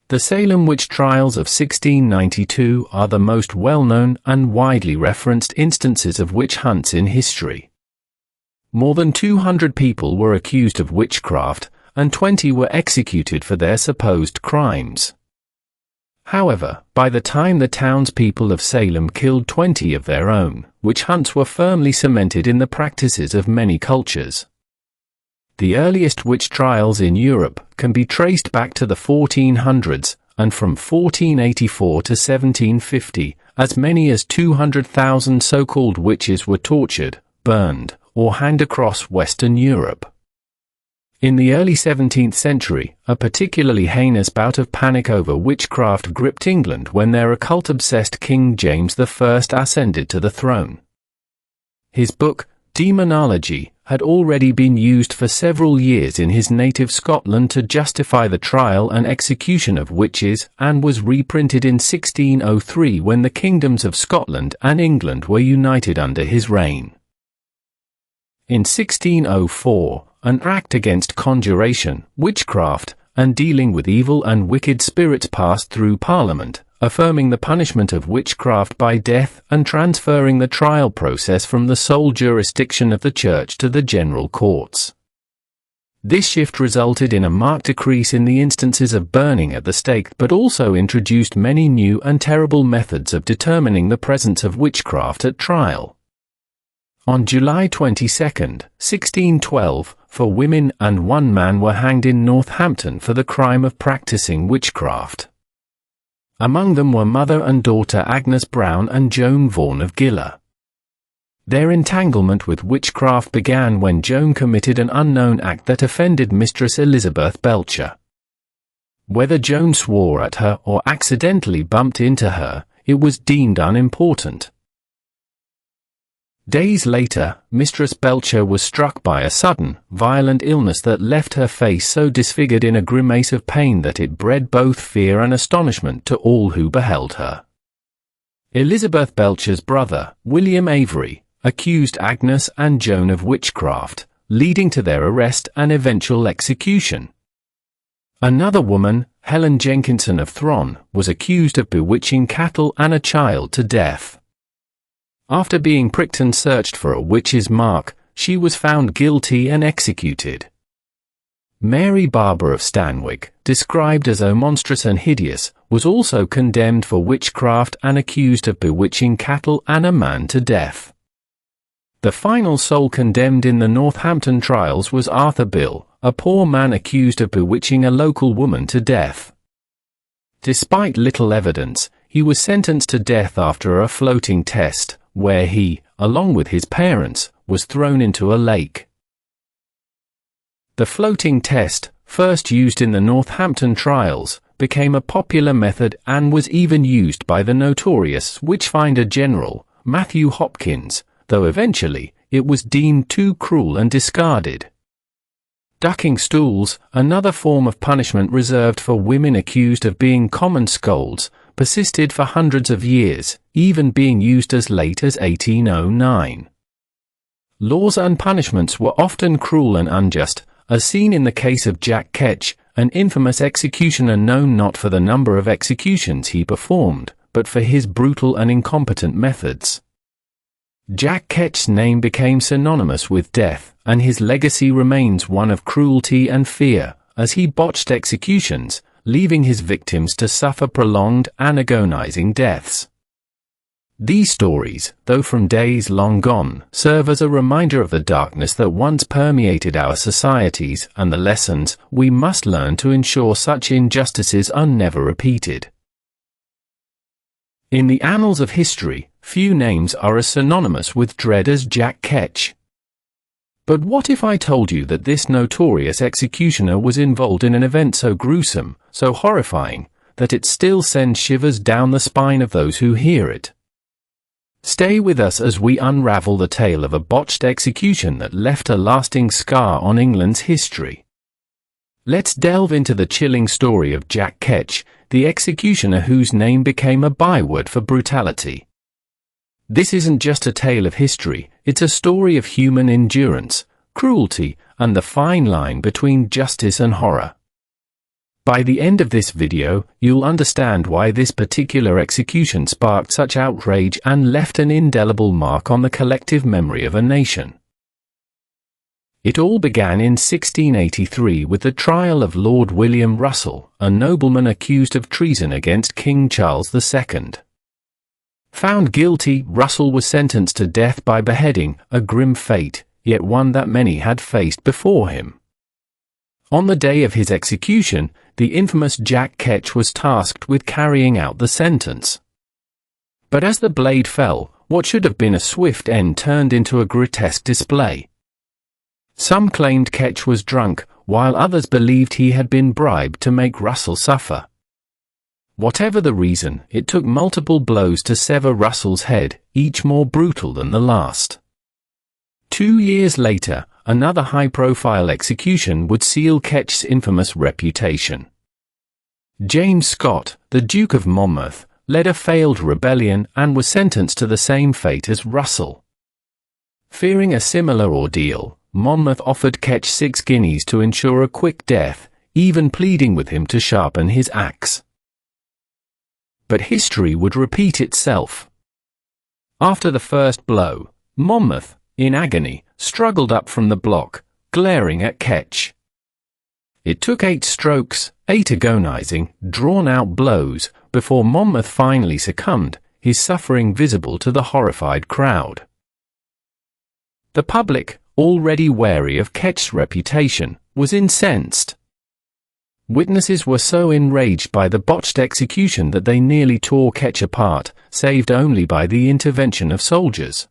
The Salem witch trials of 1692 are the most well-known and widely referenced instances of witch hunts in history. More than 200 people were accused of witchcraft, and 20 were executed for their supposed crimes. However, by the time the townspeople of Salem killed 20 of their own, witch hunts were firmly cemented in the practices of many cultures. The earliest witch trials in Europe can be traced back to the 1400s, and from 1484 to 1750, as many as 200,000 so-called witches were tortured, burned, or hanged across Western Europe. In the early 17th century, a particularly heinous bout of panic over witchcraft gripped England when their occult-obsessed King James I ascended to the throne. His book, Demonology, had already been used for several years in his native Scotland to justify the trial and execution of witches, and was reprinted in 1603 when the kingdoms of Scotland and England were united under his reign. In 1604, an act against conjuration, witchcraft, and dealing with evil and wicked spirits passed through Parliament, affirming the punishment of witchcraft by death and transferring the trial process from the sole jurisdiction of the Church to the general courts. This shift resulted in a marked decrease in the instances of burning at the stake, but also introduced many new and terrible methods of determining the presence of witchcraft at trial. On July 22, 1612, 4 women and 1 man were hanged in Northampton for the crime of practicing witchcraft. Among them were mother and daughter Agnes Brown and Joan Vaughan of Giller. Their entanglement with witchcraft began when Joan committed an unknown act that offended Mistress Elizabeth Belcher. Whether Joan swore at her or accidentally bumped into her, it was deemed unimportant. Days later, Mistress Belcher was struck by a sudden, violent illness that left her face so disfigured in a grimace of pain that it bred both fear and astonishment to all who beheld her. Elizabeth Belcher's brother, William Avery, accused Agnes and Joan of witchcraft, leading to their arrest and eventual execution. Another woman, Helen Jenkinson of Thron, was accused of bewitching cattle and a child to death. After being pricked and searched for a witch's mark, she was found guilty and executed. Mary Barber of Stanwick, described as monstrous and hideous, was also condemned for witchcraft and accused of bewitching cattle and a man to death. The final soul condemned in the Northampton trials was Arthur Bill, a poor man accused of bewitching a local woman to death. Despite little evidence, he was sentenced to death after a floating test, where he, along with his parents, was thrown into a lake. The floating test, first used in the Northampton trials, became a popular method and was even used by the notorious witchfinder general, Matthew Hopkins, though eventually, it was deemed too cruel and discarded. Ducking stools, another form of punishment reserved for women accused of being common scolds, persisted for hundreds of years, even being used as late as 1809. Laws and punishments were often cruel and unjust, as seen in the case of Jack Ketch, an infamous executioner known not for the number of executions he performed, but for his brutal and incompetent methods. Jack Ketch's name became synonymous with death, and his legacy remains one of cruelty and fear, as he botched executions, leaving his victims to suffer prolonged and agonizing deaths. These stories, though from days long gone, serve as a reminder of the darkness that once permeated our societies and the lessons we must learn to ensure such injustices are never repeated. In the annals of history, few names are as synonymous with dread as Jack Ketch. But what if I told you that this notorious executioner was involved in an event so gruesome, so horrifying, that it still sends shivers down the spine of those who hear it? Stay with us as we unravel the tale of a botched execution that left a lasting scar on England's history. Let's delve into the chilling story of Jack Ketch, the executioner whose name became a byword for brutality. This isn't just a tale of history, it's a story of human endurance, cruelty, and the fine line between justice and horror. By the end of this video, you'll understand why this particular execution sparked such outrage and left an indelible mark on the collective memory of a nation. It all began in 1683 with the trial of Lord William Russell, a nobleman accused of treason against King Charles II. Found guilty, Russell was sentenced to death by beheading, a grim fate, yet one that many had faced before him. On the day of his execution, the infamous Jack Ketch was tasked with carrying out the sentence. But as the blade fell, what should have been a swift end turned into a grotesque display. Some claimed Ketch was drunk, while others believed he had been bribed to make Russell suffer. Whatever the reason, it took multiple blows to sever Russell's head, each more brutal than the last. 2 years later, another high-profile execution would seal Ketch's infamous reputation. James Scott, the Duke of Monmouth, led a failed rebellion and was sentenced to the same fate as Russell. Fearing a similar ordeal, Monmouth offered Ketch 6 guineas to ensure a quick death, even pleading with him to sharpen his axe. But history would repeat itself. After the first blow, Monmouth, in agony, struggled up from the block, glaring at Ketch. It took 8 strokes, 8 agonizing, drawn-out blows, before Monmouth finally succumbed, his suffering visible to the horrified crowd. The public, already wary of Ketch's reputation, was incensed. Witnesses were so enraged by the botched execution that they nearly tore Ketch apart, saved only by the intervention of soldiers.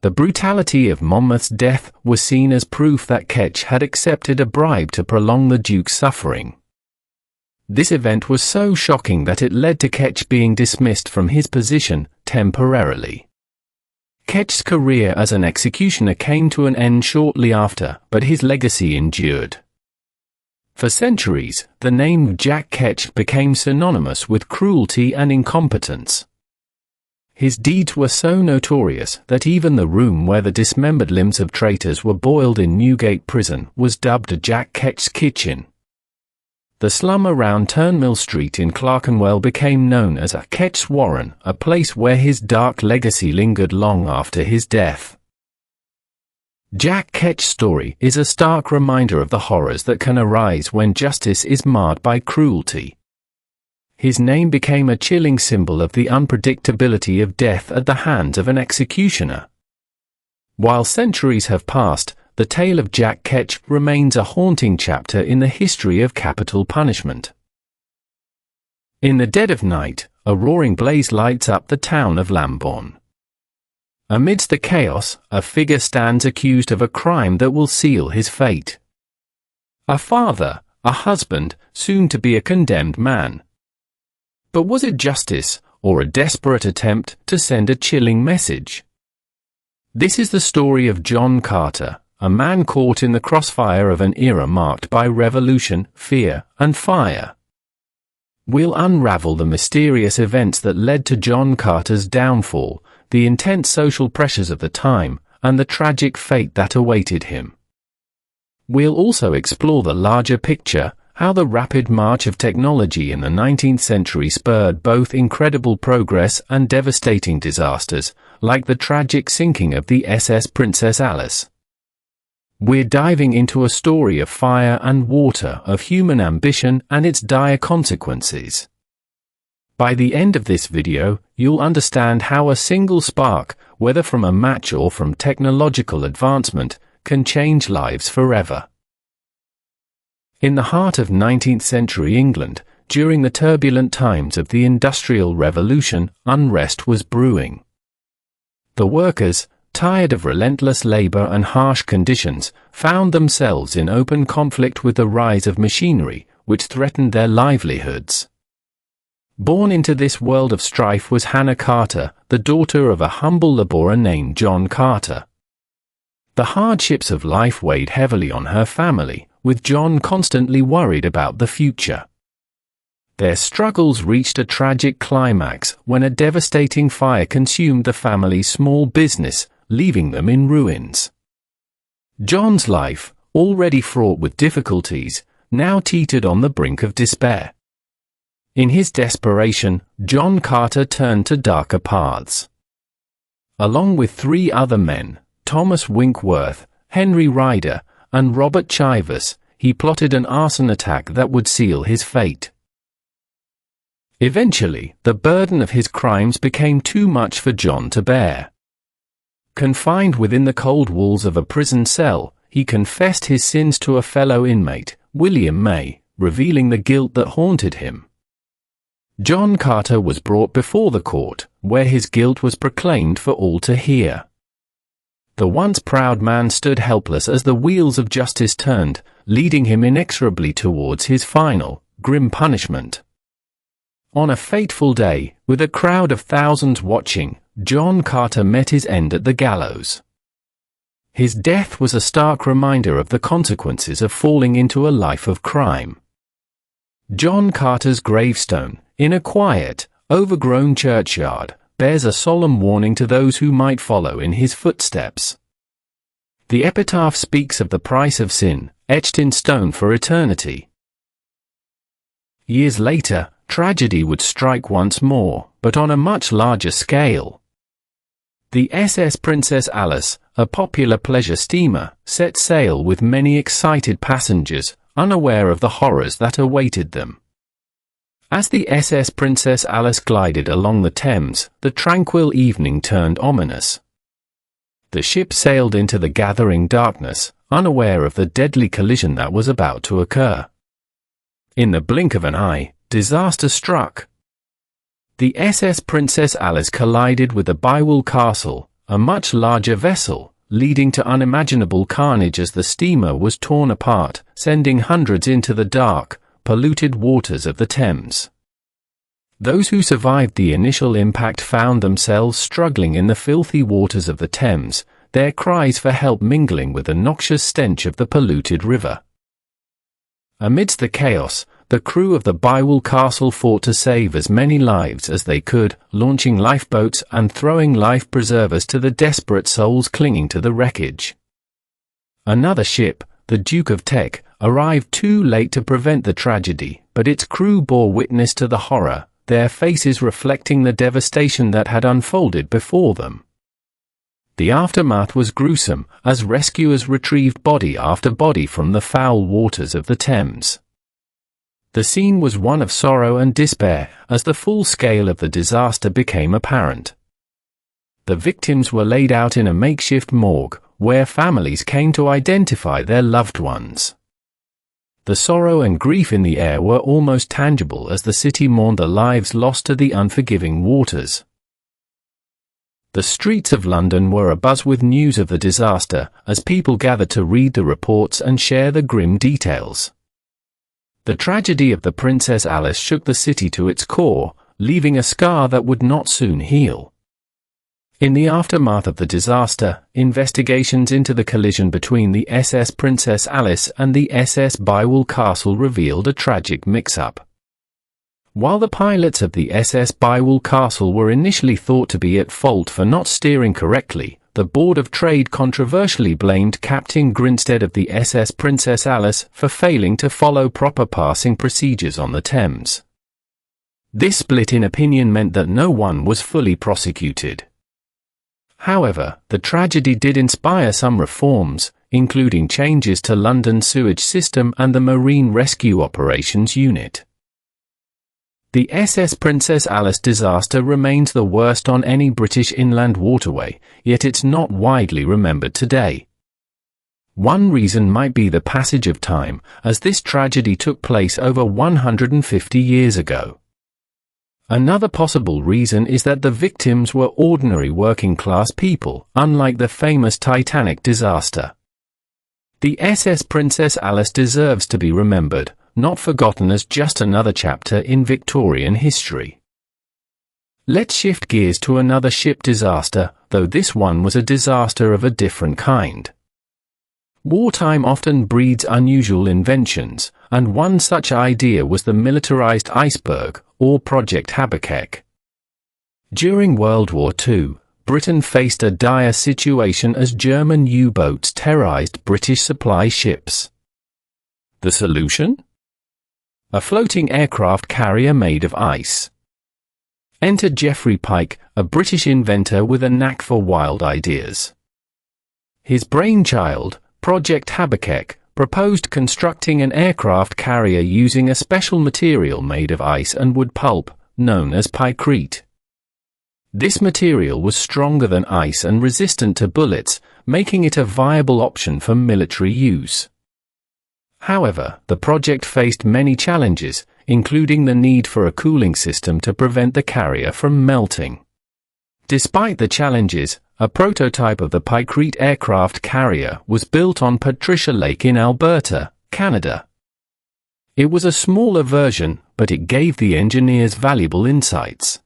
The brutality of Monmouth's death was seen as proof that Ketch had accepted a bribe to prolong the Duke's suffering. This event was so shocking that it led to Ketch being dismissed from his position temporarily. Ketch's career as an executioner came to an end shortly after, but his legacy endured. For centuries, the name Jack Ketch became synonymous with cruelty and incompetence. His deeds were so notorious that even the room where the dismembered limbs of traitors were boiled in Newgate Prison was dubbed Jack Ketch's Kitchen. The slum around Turnmill Street in Clerkenwell became known as a Ketch's Warren, a place where his dark legacy lingered long after his death. Jack Ketch's story is a stark reminder of the horrors that can arise when justice is marred by cruelty. His name became a chilling symbol of the unpredictability of death at the hands of an executioner. While centuries have passed, the tale of Jack Ketch remains a haunting chapter in the history of capital punishment. In the dead of night, a roaring blaze lights up the town of Lambourne. Amidst the chaos, a figure stands accused of a crime that will seal his fate. A father, a husband, soon to be a condemned man. But was it justice, or a desperate attempt to send a chilling message? This is the story of John Carter, a man caught in the crossfire of an era marked by revolution, fear, and fire. We'll unravel the mysterious events that led to John Carter's downfall, the intense social pressures of the time, and the tragic fate that awaited him. We'll also explore the larger picture, how the rapid march of technology in the 19th century spurred both incredible progress and devastating disasters, like the tragic sinking of the SS Princess Alice. We're diving into a story of fire and water, of human ambition and its dire consequences. By the end of this video, you'll understand how a single spark, whether from a match or from technological advancement, can change lives forever. In the heart of 19th century England, during the turbulent times of the Industrial Revolution, unrest was brewing. The workers, tired of relentless labor and harsh conditions, found themselves in open conflict with the rise of machinery, which threatened their livelihoods. Born into this world of strife was Hannah Carter, the daughter of a humble laborer named John Carter. The hardships of life weighed heavily on her family, with John constantly worried about the future. Their struggles reached a tragic climax when a devastating fire consumed the family's small business, leaving them in ruins. John's life, already fraught with difficulties, now teetered on the brink of despair. In his desperation, John Carter turned to darker paths. Along with 3 other men, Thomas Winkworth, Henry Ryder, and Robert Chivers, he plotted an arson attack that would seal his fate. Eventually, the burden of his crimes became too much for John to bear. Confined within the cold walls of a prison cell, he confessed his sins to a fellow inmate, William May, revealing the guilt that haunted him. John Carter was brought before the court, where his guilt was proclaimed for all to hear. The once proud man stood helpless as the wheels of justice turned, leading him inexorably towards his final, grim punishment. On a fateful day, with a crowd of thousands watching, John Carter met his end at the gallows. His death was a stark reminder of the consequences of falling into a life of crime. John Carter's gravestone, in a quiet, overgrown churchyard, bears a solemn warning to those who might follow in his footsteps. The epitaph speaks of the price of sin, etched in stone for eternity. Years later, tragedy would strike once more, but on a much larger scale. The SS Princess Alice, a popular pleasure steamer, set sail with many excited passengers, unaware of the horrors that awaited them. As the SS Princess Alice glided along the Thames, the tranquil evening turned ominous. The ship sailed into the gathering darkness, unaware of the deadly collision that was about to occur. In the blink of an eye, disaster struck. The SS Princess Alice collided with the Bywell Castle, a much larger vessel, leading to unimaginable carnage as the steamer was torn apart, sending hundreds into the dark, polluted waters of the Thames. Those who survived the initial impact found themselves struggling in the filthy waters of the Thames, their cries for help mingling with the noxious stench of the polluted river. Amidst the chaos, the crew of the Bywell Castle fought to save as many lives as they could, launching lifeboats and throwing life preservers to the desperate souls clinging to the wreckage. Another ship, the Duke of Teck, arrived too late to prevent the tragedy, but its crew bore witness to the horror, their faces reflecting the devastation that had unfolded before them. The aftermath was gruesome, as rescuers retrieved body after body from the foul waters of the Thames. The scene was one of sorrow and despair, as the full scale of the disaster became apparent. The victims were laid out in a makeshift morgue, where families came to identify their loved ones. The sorrow and grief in the air were almost tangible as the city mourned the lives lost to the unforgiving waters. The streets of London were abuzz with news of the disaster, as people gathered to read the reports and share the grim details. The tragedy of the Princess Alice shook the city to its core, leaving a scar that would not soon heal. In the aftermath of the disaster, investigations into the collision between the SS Princess Alice and the SS Bywell Castle revealed a tragic mix-up. While the pilots of the SS Bywell Castle were initially thought to be at fault for not steering correctly, the Board of Trade controversially blamed Captain Grinstead of the SS Princess Alice for failing to follow proper passing procedures on the Thames. This split in opinion meant that no one was fully prosecuted. However, the tragedy did inspire some reforms, including changes to London's sewage system and the Marine Rescue Operations Unit. The SS Princess Alice disaster remains the worst on any British inland waterway, yet it's not widely remembered today. One reason might be the passage of time, as this tragedy took place over 150 years ago. Another possible reason is that the victims were ordinary working-class people, unlike the famous Titanic disaster. The SS Princess Alice deserves to be remembered, not forgotten as just another chapter in Victorian history. Let's shift gears to another ship disaster, though this one was a disaster of a different kind. Wartime often breeds unusual inventions, and one such idea was the militarized iceberg, or Project Habakkuk. During World War II, Britain faced a dire situation as German U-boats terrorized British supply ships. The solution? A floating aircraft carrier made of ice. Enter Geoffrey Pike, a British inventor with a knack for wild ideas. His brainchild, Project Habakkuk, proposed constructing an aircraft carrier using a special material made of ice and wood pulp, known as pykrete. This material was stronger than ice and resistant to bullets, making it a viable option for military use. However, the project faced many challenges, including the need for a cooling system to prevent the carrier from melting. Despite the challenges, a prototype of the pykrete aircraft carrier was built on Patricia Lake in Alberta, Canada. It was a smaller version, but it gave the engineers valuable insights.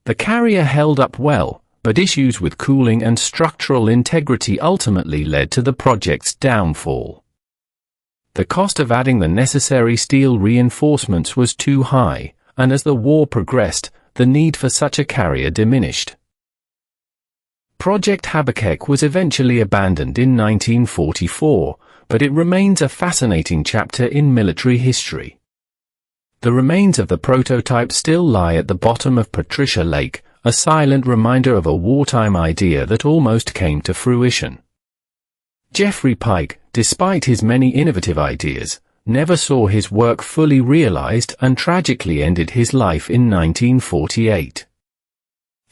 The carrier held up well, but issues with cooling and structural integrity ultimately led to the project's downfall. The cost of adding the necessary steel reinforcements was too high, and as the war progressed, the need for such a carrier diminished. Project Habakkuk was eventually abandoned in 1944, but it remains a fascinating chapter in military history. The remains of the prototype still lie at the bottom of Patricia Lake, a silent reminder of a wartime idea that almost came to fruition. Geoffrey Pike, despite his many innovative ideas, never saw his work fully realized and tragically ended his life in 1948.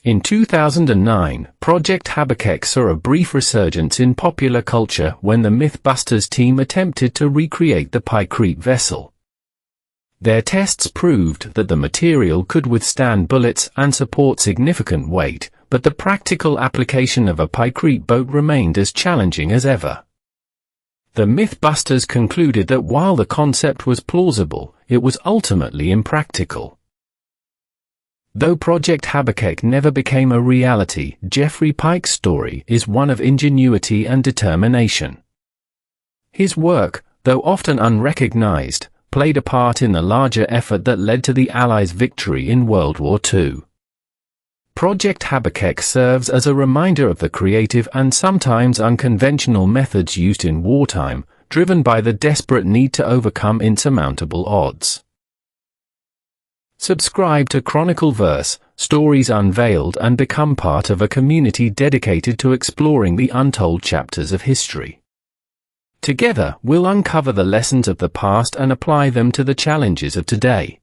In 2009, Project Habakkuk saw a brief resurgence in popular culture when the Mythbusters team attempted to recreate the pykrete vessel. Their tests proved that the material could withstand bullets and support significant weight, but the practical application of a pykrete boat remained as challenging as ever. The Mythbusters concluded that while the concept was plausible, it was ultimately impractical. Though Project Habakkuk never became a reality, Geoffrey Pike's story is one of ingenuity and determination. His work, though often unrecognized, played a part in the larger effort that led to the Allies' victory in World War II. Project Habakkuk serves as a reminder of the creative and sometimes unconventional methods used in wartime, driven by the desperate need to overcome insurmountable odds. Subscribe to ChronicleVerse, Stories Unveiled, and become part of a community dedicated to exploring the untold chapters of history. Together, we'll uncover the lessons of the past and apply them to the challenges of today.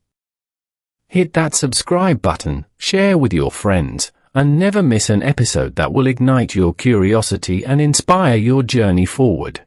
Hit that subscribe button, share with your friends, and never miss an episode that will ignite your curiosity and inspire your journey forward.